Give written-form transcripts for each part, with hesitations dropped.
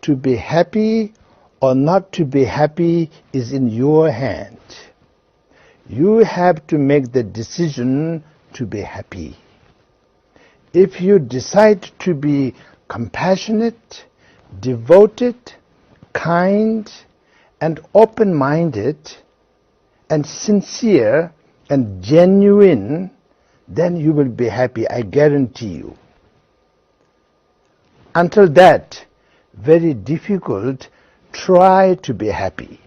To be happy or not to be happy is in your hand. You have to make the decision to be happy. If you decide to be compassionate, devoted, kind, and open-minded, and sincere and genuine, then you will be happy, I guarantee you. Until that, very difficult, try to be happy.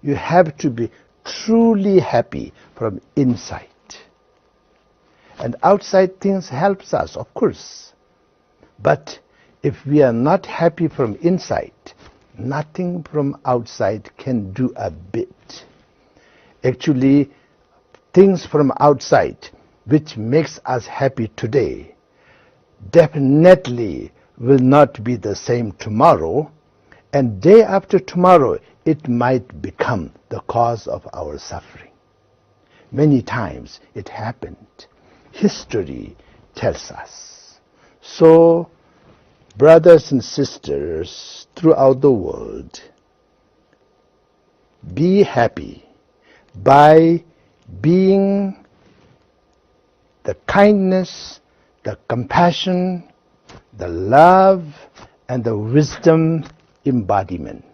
You have to be truly happy from inside. And outside things helps us, of course. But if we are not happy from inside, nothing from outside can do a bit. Actually, things from outside which makes us happy today definitely will not be the same tomorrow, and day after tomorrow it might become the cause of our suffering. Many times it happened. History tells us. So, brothers and sisters throughout the world, be happy by being the kindness, the compassion, the love, and the wisdom embodiment.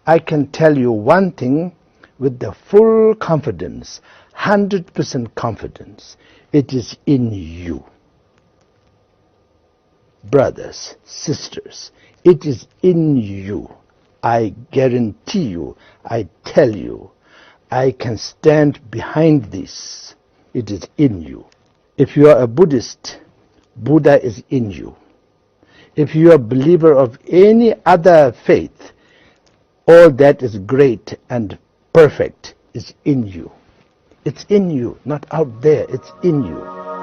I can tell you one thing with the full confidence, 100% confidence, it is in you. Brothers, sisters, it is in you. I guarantee you, I tell you, I can stand behind this. It is in you. If you are a Buddhist, Buddha is in you. If you are a believer of any other faith, all that is great and perfect is in you. It's in you, not out there, it's in you.